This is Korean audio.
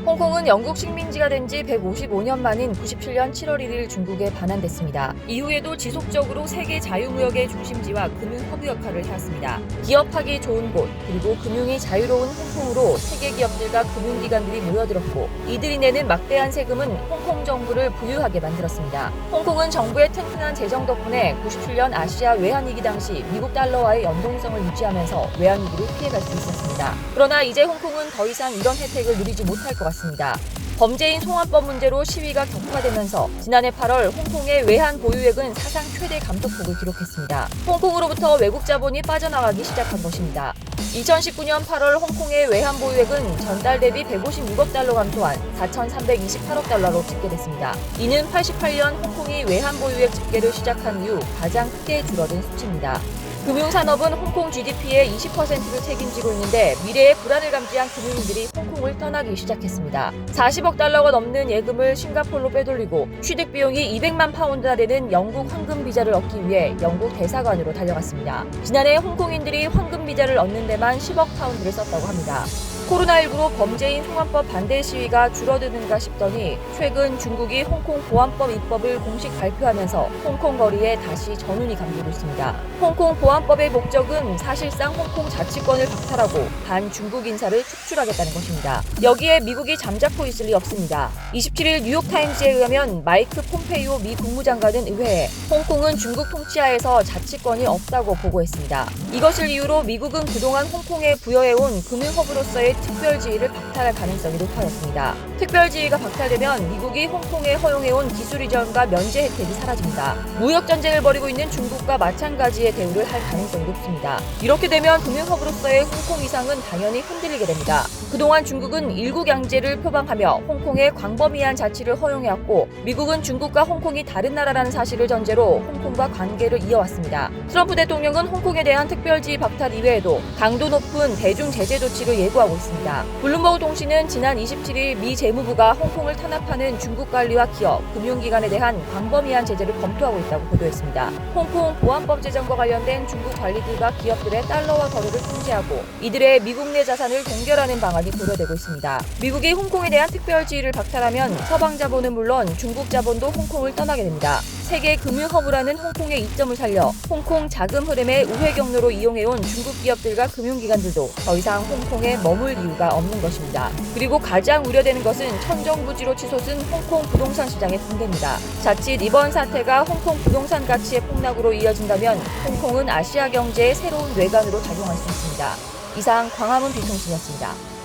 홍콩은 영국 식민지가 된 지 155년 만인 97년 7월 1일 중국에 반환됐습니다. 이후에도 지속적으로 세계 자유무역의 중심지와 금융 허브 역할을 해왔습니다. 기업하기 좋은 곳, 그리고 금융이 자유로운 홍콩으로 세계 기업들과 금융기관들이 모여들었고, 이들이 내는 막대한 세금은 홍콩 정부를 부유하게 만들었습니다. 홍콩은 정부의 튼튼한 재정 덕분에 97년 아시아 외환위기 당시 미국 달러와의 연동성을 유지하면서 외환위기를 피해갈 수 있었습니다. 그러나 이제 홍콩은 더 이상 이런 혜택을 누리지 못할 것 같습니다. 범죄인 송환법 문제로 시위가 격화되면서 지난해 8월 홍콩의 외환 보유액은 사상 최대 감소폭을 기록했습니다. 홍콩으로부터 외국 자본이 빠져나가기 시작한 것입니다. 2019년 8월 홍콩의 외환 보유액은 전달 대비 156억 달러 감소한 4,328억 달러로 집계됐습니다. 이는 88년 홍콩이 외환 보유액 집계를 시작한 이후 가장 크게 줄어든 수치입니다. 금융산업은 홍콩 GDP의 20%를 책임지고 있는데 미래의 불안을 감지한 금융인들이 홍콩을 떠나기 시작했습니다. 40억 달러가 넘는 예금을 싱가포르로 빼돌리고 취득 비용이 200만 파운드나 되는 영국 황금 비자를 얻기 위해 영국 대사관으로 달려갔습니다. 지난해 홍콩인들이 황금 비자를 얻는 데만 10억 파운드를 썼다고 합니다. 코로나19로 범죄인 송환법 반대 시위가 줄어드는가 싶더니 최근 중국이 홍콩 보안법 입법을 공식 발표하면서 홍콩 거리에 다시 전운이 감돌고 있습니다. 홍콩 보안법의 목적은 사실상 홍콩 자치권을 박탈하고 반중국 인사를 축출하겠다는 것입니다. 여기에 미국이 잠자코 있을 리 없습니다. 27일 뉴욕타임즈에 의하면 마이크 폼페이오 미 국무장관은 의회에 홍콩은 중국 통치하에서 자치권이 없다고 보고했습니다. 이것을 이유로 미국은 그동안 홍콩에 부여해온 금융허브로서의 특별지위를 박탈할 가능성이 높아졌습니다. 특별지위가 박탈되면 미국이 홍콩에 허용해온 기술 이전과 면제 혜택이 사라집니다. 무역 전쟁을 벌이고 있는 중국과 마찬가지의 대우를 할 가능성이 높습니다. 이렇게 되면 금융허브로서의 홍콩 위상은 당연히 흔들리게 됩니다. 그동안 중국은 일국양제를 표방하며 홍콩에 광범위한 자치를 허용해왔고, 미국은 중국과 홍콩이 다른 나라라는 사실을 전제로 홍콩과 관계를 이어왔습니다. 트럼프 대통령은 홍콩에 대한 특별지위 박탈 이외에도 강도 높은 대중 제재 조치를 예고하고 있습니다. 블룸버그 통신은 지난 27일 미 재무부가 홍콩을 탄압하는 중국 관리와 기업, 금융기관에 대한 광범위한 제재를 검토하고 있다고 보도했습니다. 홍콩 보안법 제정과 관련된 중국 관리들과 기업들의 달러와 거래를 통제하고 이들의 미국 내 자산을 동결하는 방안이 고려되고 있습니다. 미국이 홍콩에 대한 특별지위를 박탈하면 서방 자본은 물론 중국 자본도 홍콩을 떠나게 됩니다. 세계 금융허브라는 홍콩의 이점을 살려 홍콩 자금 흐름의 우회 경로로 이용해온 중국 기업들과 금융기관들도 더 이상 홍콩에 머물 이유가 없는 것입니다. 그리고 가장 우려되는 것은 천정부지로 치솟은 홍콩 부동산 시장의 붕괴입니다. 자칫 이번 사태가 홍콩 부동산 가치의 폭락으로 이어진다면 홍콩은 아시아 경제의 새로운 뇌관으로 작용할 수 있습니다. 이상 광화문 비통신이었습니다.